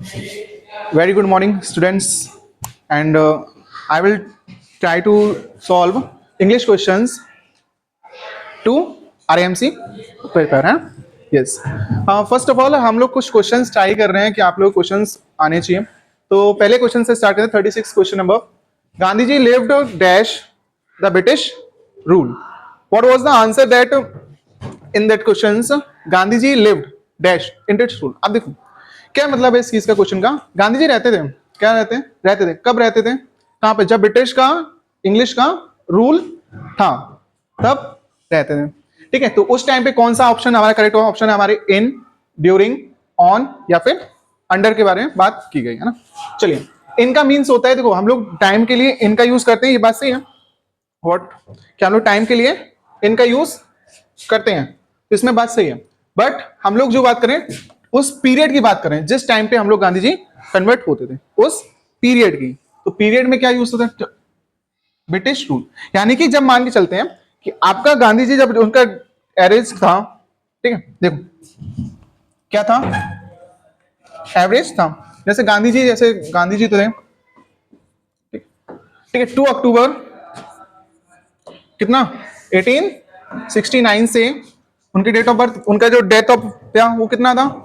Very good morning, students, and I will try to solve English questions to RAMC prepare है. Yes. First of all हम लोग कुछ questions try कर रहे हैं कि आप लोग क्वेश्चंस आने चाहिए. तो पहले क्वेश्चन से स्टार्ट करते हैं. 36 question number. Gandhi ji lived dash the British rule. What was the answer that in that questions? Gandhi ji lived dash in British rule. अब देखो क्या मतलब है इस चीज का क्वेश्चन का. गांधी जी रहते थे, क्या रहते थे, कब रहते थे, कहां पे? जब ब्रिटिश का इंग्लिश का रूल था तब रहते थे. ठीक है, तो उस टाइम पे कौन सा ऑप्शन हमारा करेक्ट ऑप्शन है? हमारे इन, ड्यूरिंग, ऑन या फिर अंडर के बारे में बात की गई है ना. चलिए, इनका मीन्स होता है, देखो हम लोग टाइम के लिए इनका यूज करते हैं, ये बात सही है. व्हाट, क्या हम लोग टाइम के लिए इनका यूज करते हैं, तो इसमें बात सही है. बट हम लोग जो बात करें उस पीरियड की बात करें जिस टाइम पे हम लोग गांधी जी कन्वर्ट होते थे, उस पीरियड की. तो पीरियड में क्या यूज होता है? British rule. यानी कि जब मान के चलते हैं कि आपका गांधी जी जब उनका एवरेज था, ठीक है, देखो क्या था, एवरेज था. जैसे गांधी जी तो थे, ठीक है, 2 अक्टूबर कितना 1869 से उनकी डेट ऑफ बर्थ, उनका जो डेथ ऑफ था वो कितना था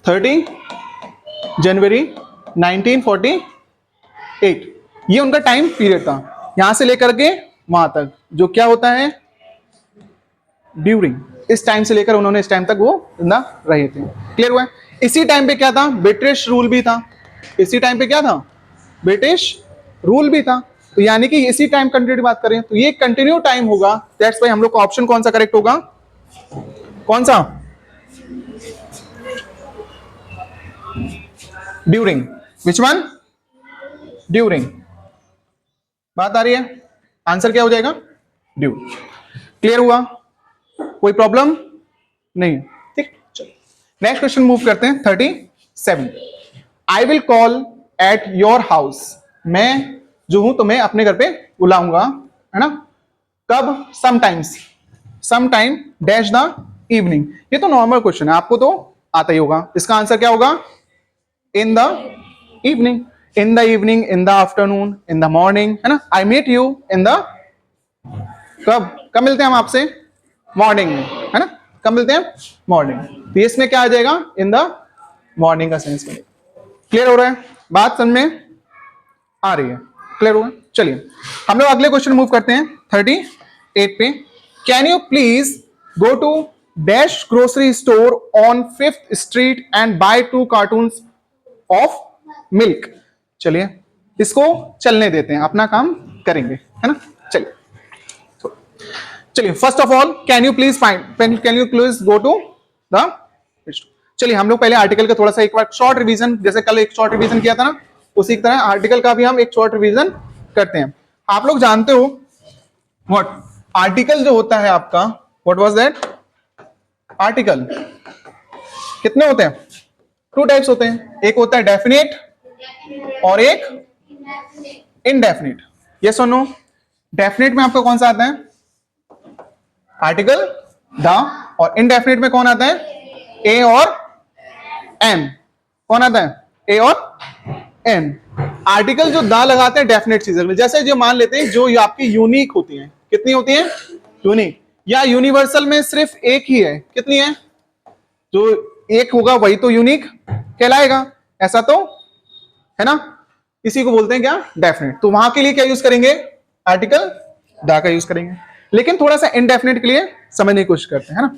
30 जनवरी 1948. ये उनका टाइम पीरियड था. यहां से लेकर के वहां तक जो क्या होता है ड्यूरिंग. इस टाइम से लेकर उन्होंने इस टाइम तक वो जिंदा रहे थे. क्लियर हुआ है? इसी टाइम पे क्या था? ब्रिटिश रूल भी था. इसी टाइम पे क्या था? ब्रिटिश रूल भी था. तो यानी कि इसी टाइम कंटिन्यू की बात करें तो ये कंटिन्यू टाइम होगा. दैट्स व्हाई हम लोग का ऑप्शन कौन सा करेक्ट होगा? कौन सा? ड्यूरिंग. Which one? ड्यूरिंग. बात आ रही है? आंसर क्या हो जाएगा? ड्यू. क्लियर हुआ? कोई प्रॉब्लम नहीं? ठीक. चलो नेक्स्ट क्वेश्चन मूव करते हैं. 37. I will call at your house. मैं जो हूं तो मैं अपने घर पे बुलाऊंगा, है ना. कब? Sometime dash the evening. ये तो नॉर्मल क्वेश्चन है, आपको तो आता ही होगा. इसका आंसर क्या होगा? In the evening. In the evening, in the afternoon, in the morning, है ना. I meet you in the, कब मिलते हैं हम आपसे? मॉर्निंग में, है ना. कब मिलते हैं? मॉर्निंग. तो इसमें क्या आ जाएगा? इन द मॉर्निंग का सेंस में. क्लियर हो रहा है? बात समझ में आ रही है? क्लियर हुआ? चलिए हम लोग अगले क्वेश्चन मूव करते हैं 38 पे. Can you please go to dash grocery store on 5th street and buy 2 cartons of milk. चलिए इसको चलने देते हैं, अपना काम करेंगे, है ना. चलिए first of all can you please go to the. चलिए हम लोग पहले आर्टिकल का थोड़ा सा एक बार शॉर्ट रिवीजन, जैसे कल एक शॉर्ट रिवीजन किया था ना, उसी तरह आर्टिकल का भी हम एक शॉर्ट रिवीजन करते हैं. आप लोग जानते हो व्हाट आर्टिकल जो होता है आपका, व्हाट वाज दैट? आर्टिकल कितने होते हैं? 2 टाइप्स होते हैं. एक होता है डेफिनेट और एक इनडेफिनेट. यस और नो? डेफिनेट में आपका कौन सा आता है? Article the. और इनडेफिनेट में कौन आता है? ए और एम. कौन आता है? ए और एम. आर्टिकल जो द लगाते हैं डेफिनेट चीजें में, जैसे जो मान लेते हैं जो आपकी यूनिक होती हैं. कितनी होती हैं? यूनिक. या यूनिवर्सल में सिर्फ एक ही है. कितनी है? जो एक होगा वही तो यूनिक कहलाएगा, ऐसा तो है ना. इसी को बोलते हैं क्या? डेफिनेट. तो वहां के लिए क्या यूज करेंगे? आर्टिकल द का यूज करेंगे. लेकिन थोड़ा सा इनडेफिनेट के लिए समझने की कोशिश करते हैं, है ना.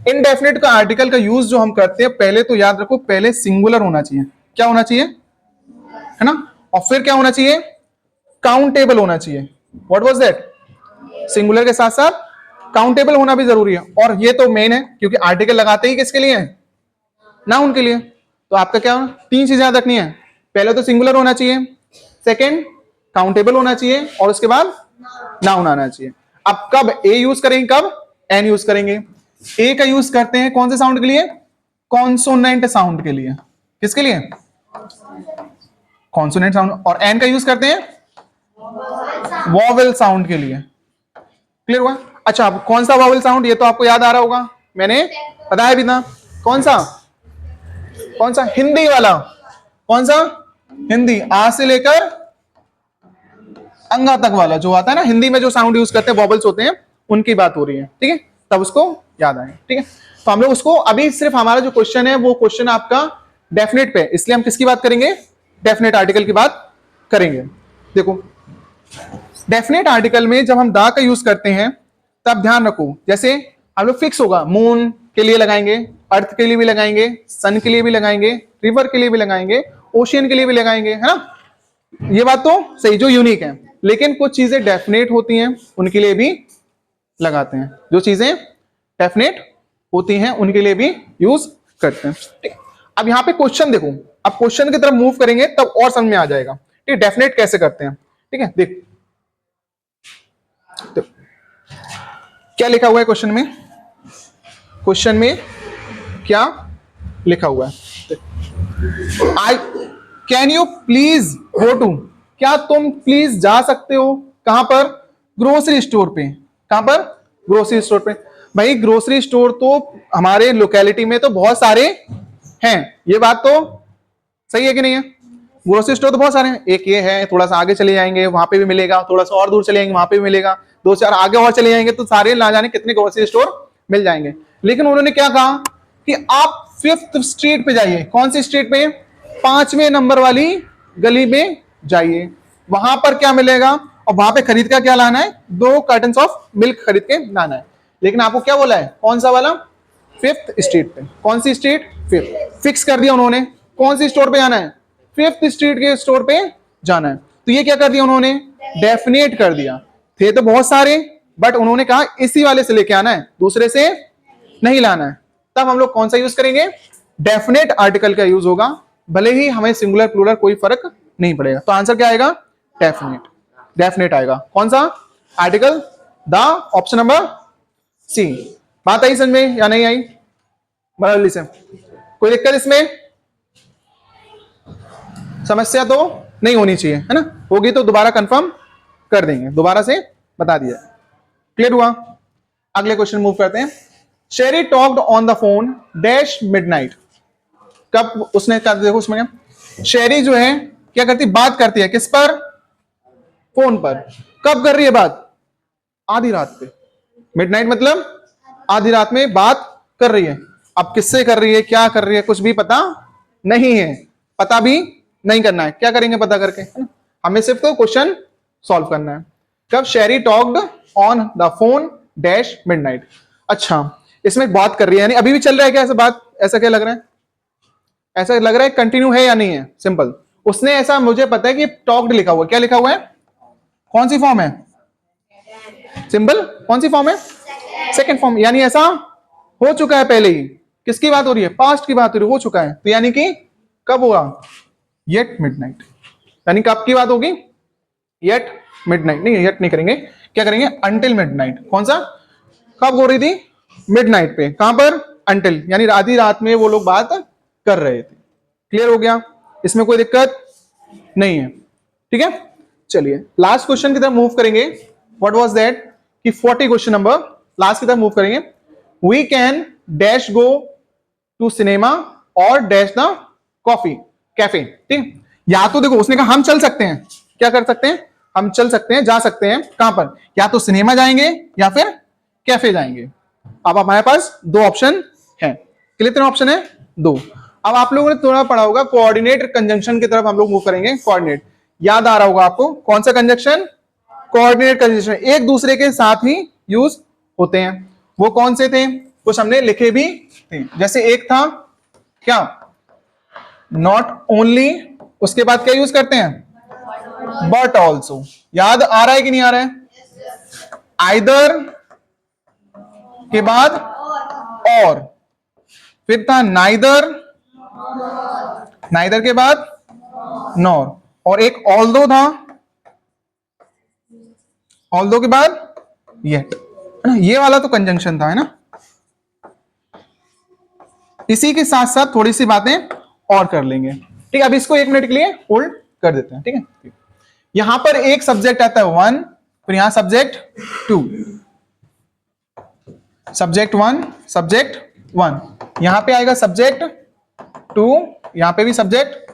इनडेफिनेट का आर्टिकल का यूज जो हम करते हैं, पहले तो याद रखो, पहले सिंगुलर होना चाहिए. क्या होना चाहिए? है ना. और फिर क्या होना चाहिए? काउंटेबल होना चाहिए. What was that? सिंगुलर के साथ साथ काउंटेबल होना भी जरूरी है. और ये तो मेन है, क्योंकि आर्टिकल लगाते ही किसके लिए? नाउन के लिए. तो आपका क्या 3 चीजें याद रखनी है. पहले तो सिंगुलर होना चाहिए, सेकंड काउंटेबल होना चाहिए, और उसके बाद नाउन आना चाहिए. अब कब ए यूज करेंगे, कब एन यूज करेंगे? ए का यूज करते हैं कौन से साउंड के लिए? कॉन्सोनेंट साउंड के लिए. किसके लिए? Consonant sound. और एन का यूज करते हैं वॉवेल साउंड के लिए. क्लियर हुआ? अच्छा, अब कौन सा वॉवेल साउंड, ये तो आपको याद आ रहा होगा, मैंने बताया भी था. कौन सा? कौन सा? हिंदी वाला। कौन सा? हिंदी, आ से लेकर अंगा तक वाला जो आता है ना, हिंदी में जो साउंड यूज करते हैं, वॉबल्स होते हैं, उनकी बात हो रही है, ठीक है? तब उसको याद आए, ठीक है? तो हम लोग उसको अभी सिर्फ हमारा जो क्वेश्चन है वो क्वेश्चन आपका डेफिनेट पे, इसलिए हम किसकी बात करेंगे? डेफिनेट आर्टिकल की बात करेंगे। देखो, डेफिनेट आर्टिकल में जब हम दा का यूज करते हैं तब ध्यान रखो, जैसे हम लोग फिक्स होगा, मून के लिए लगाएंगे, अर्थ के लिए भी लगाएंगे, सन के लिए भी लगाएंगे, रिवर के लिए भी लगाएंगे, ओशियन के लिए भी लगाएंगे, है ना? ये बात तो सही, जो यूनिक है। लेकिन कुछ चीजें डेफिनेट होती हैं, उनके लिए भी लगाते हैं। जो चीजें डेफिनेट होती हैं उनके लिए भी यूज करते हैं, ठीक। अब यहां पे क्वेश्चन देखो, अब क्वेश्चन की तरफ मूव करेंगे तब और समझ में आ जाएगा, ठीक। डेफिनेट कैसे करते हैं, ठीक है? देख तो क्या लिखा हुआ है क्वेश्चन में? क्वेश्चन में क्या लिखा हुआ है? I can you please go to, क्या तुम प्लीज जा सकते हो? कहां पर? ग्रोसरी स्टोर पे। कहां पर? ग्रोसरी स्टोर पे। भाई ग्रोसरी स्टोर तो हमारे लोकेलिटी में तो बहुत सारे हैं, ये बात तो सही है कि नहीं है? ग्रोसरी स्टोर तो बहुत सारे हैं। एक ये है, थोड़ा सा आगे चले जाएंगे वहां पे भी मिलेगा, थोड़ा सा और दूर चले जाएंगे वहां पे भी मिलेगा, दो चार आगे और चले जाएंगे तो सारे ना जाने कितने ग्रोसरी स्टोर मिल जाएंगे। लेकिन उन्होंने क्या कहा कि आप 5th स्ट्रीट पे जाइए। कौन सी स्ट्रीट पे? 5वें नंबर वाली गली में जाइए, वहां पर क्या मिलेगा? और वहां पे खरीद का क्या लाना है? 2 कार्टन ऑफ मिल्क खरीद के लाना है। लेकिन आपको क्या बोला है? कौन सा वाला? 5th स्ट्रीट पे। कौन सी स्ट्रीट? 5th। फिक्स कर दिया उन्होंने, कौन सी स्टोर पे जाना है? 5th स्ट्रीट के स्टोर पे जाना है। तो ये क्या कर दिया उन्होंने? डेफिनेट कर दिया। थे तो बहुत सारे, बट उन्होंने कहा इसी वाले से लेके आना है, दूसरे से नहीं लाना है। तब हम लोग कौन सा यूज करेंगे? डेफिनेट आर्टिकल का यूज होगा, भले ही हमें सिंगुलर प्लूरल कोई फर्क नहीं पड़ेगा। तो आंसर क्या आएगा? डेफिनेट। डेफिनेट आएगा। कौन सा article? The, option number C. बात आई समझ में या नहीं आई? बराबर से कोई दिक्कत इसमें? समस्या तो नहीं होनी चाहिए, है ना? होगी तो दोबारा कंफर्म कर देंगे, दोबारा से बता दिया। क्लियर हुआ? अगले क्वेश्चन मूव करते हैं। शेरी talked on the phone dash midnight. कब उसने क्या? देखो उसमें शेरी जो है क्या करती? बात करती है किस पर? फोन पर। कब कर रही है बात? आधी रात पे। मिडनाइट मतलब आधी रात में बात कर रही है। अब किससे कर रही है, क्या कर रही है, कुछ भी पता नहीं है, पता भी नहीं करना है। क्या करेंगे पता करके, है ना? हमें सिर्फ तो क्वेश्चन सॉल्व करना है। कब शेरी talked on the phone dash midnight. अच्छा, इसमें बात कर रही है, यानी अभी भी चल रहा है क्या ऐसा बात? ऐसा क्या लग रहा है? ऐसा लग रहा है कंटिन्यू है या नहीं है? सिंपल। उसने ऐसा, मुझे पता है कि टॉक्ड लिखा हुआ है, क्या लिखा हुआ है? कौन सी फॉर्म है? सिंपल। कौन सी फॉर्म है? सेकंड फॉर्म, यानी ऐसा हो चुका है पहले ही। किसकी बात हो रही है? पास्ट की बात हो रही है, हो चुका है। तो यानी कि कब होगा? Yet midnight. यानी कब की बात होगी? Yet midnight. नहीं, येट नहीं करेंगे, क्या करेंगे? Until midnight. कौन सा? कब हो रही थी? मिडनाइट पे। कहां पर? अंटिल, यानी आधी रात में वो लोग बात कर रहे थे। क्लियर हो गया? इसमें कोई दिक्कत नहीं है, ठीक है? चलिए लास्ट क्वेश्चन की तरफ मूव करेंगे। What was that? कि 40 क्वेश्चन नंबर लास्ट की तरफ मूव करेंगे। We can dash go to cinema और डैश द कॉफी कैफे, ठीक। या तो देखो उसने कहा हम चल सकते हैं, क्या कर सकते हैं? हम चल सकते हैं, जा सकते हैं। कहां पर? या तो सिनेमा जाएंगे या फिर कैफे जाएंगे। अब हमारे पास 2 ऑप्शन है। कितने ऑप्शन है? 2। अब आप लोगों ने थोड़ा पढ़ा होगा कोऑर्डिनेट कंजंक्शन की तरफ हम लोग मूव करेंगे। कोऑर्डिनेट याद आ रहा होगा आपको, कौन सा कंजंक्शन? Coordinate conjunction. एक दूसरे के साथ ही यूज होते हैं। वो कौन से थे? कुछ हमने लिखे भी थे, जैसे एक था क्या? नॉट ओनली, उसके बाद क्या यूज करते हैं? But also. याद आ रहा है कि नहीं आ रहा है? आइदर के बाद और, फिर था नाइदर, नाइदर के बाद नॉर, और एक ऑल्दो था, ऑल्दो के बाद येट। ये वाला तो कंजंक्शन था, है ना? इसी के साथ साथ थोड़ी सी बातें और कर लेंगे, ठीक है? अब इसको 1 मिनट के लिए होल्ड कर देते हैं, ठीक है? यहां पर एक सब्जेक्ट आता है 1, फिर यहां सब्जेक्ट 2, सब्जेक्ट 1, सब्जेक्ट 1, यहां पे आएगा सब्जेक्ट टू, यहां पे भी सब्जेक्ट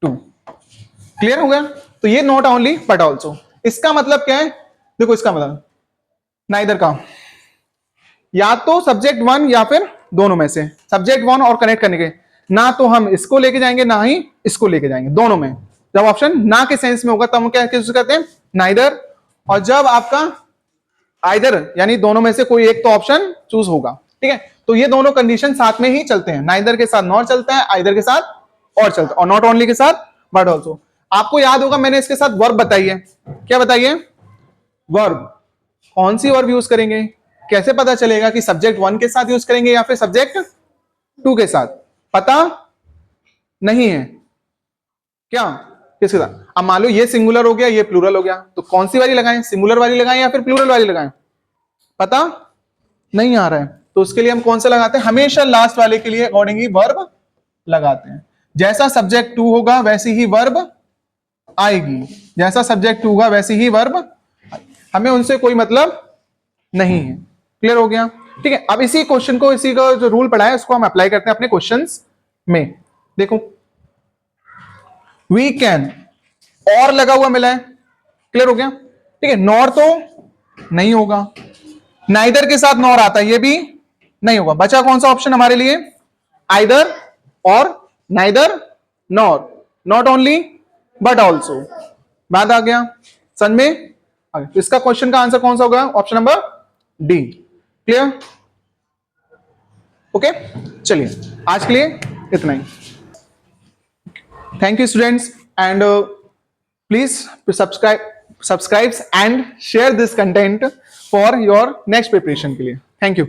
टू। क्लियर हो गया? तो ये नॉट ओनली बट ऑल्सो, इसका मतलब क्या है? देखो इसका मतलब नाइदर का, या तो सब्जेक्ट वन या फिर दोनों में से, सब्जेक्ट वन और कनेक्ट करने के, ना तो हम इसको लेके जाएंगे ना ही इसको लेके जाएंगे, दोनों में। जब ऑप्शन ना के सेंस में होगा तब हम क्या कहते हैं? नाइदर। और जब आपका आइदर यानी दोनों में से कोई एक तो ऑप्शन चूज होगा, ठीक है? तो ये दोनों कंडीशन साथ में ही चलते हैं, नाइदर के साथ नॉट चलता है, आइदर के साथ और चलता है, और नॉट ओनली के साथ बट ऑल्सो। आपको याद होगा मैंने इसके साथ वर्ब बताई है, क्या बताइए? वर्ब। कौन सी वर्ब यूज करेंगे? कैसे पता चलेगा कि सब्जेक्ट वन के साथ यूज करेंगे या फिर सब्जेक्ट टू के साथ? पता नहीं है क्या? किसके साथ? अब मान लो ये सिंगुलर हो गया, ये प्लूरल हो गया, तो कौन सी वाली लगाएं? सिंगुलर वाली लगाएं या फिर प्लूरल वाली लगाएं? पता नहीं आ रहा है, तो उसके लिए हम कौन सा लगाते हैं? हमेशा लास्ट वाले के लिए अकॉर्डिंग ही वर्ब लगाते हैं। जैसा सब्जेक्ट टू होगा वैसी ही वर्ब आएगी, जैसा सब्जेक्ट टू होगा वैसी ही वर्ब, हमें उनसे कोई मतलब नहीं है। क्लियर हो गया? ठीक है, अब इसी क्वेश्चन को, इसी का जो रूल पढ़ा है उसको हम अप्लाई करते हैं अपने क्वेश्चंस में। देखो, वी कैन, और लगा हुआ मिला है, क्लियर हो गया? ठीक है, नॉर तो नहीं होगा, नाइदर के साथ नॉर आता है, ये भी नहीं होगा। बचा कौन सा ऑप्शन हमारे लिए? आइदर और neither nor, not only but also. बात आ गया समझ में? तो इसका क्वेश्चन का आंसर कौन सा होगा? Option number D. Clear? Okay, चलिए आज के लिए इतना ही। Thank you students, and please subscribe and share this content for your next preparation के लिए। Thank you.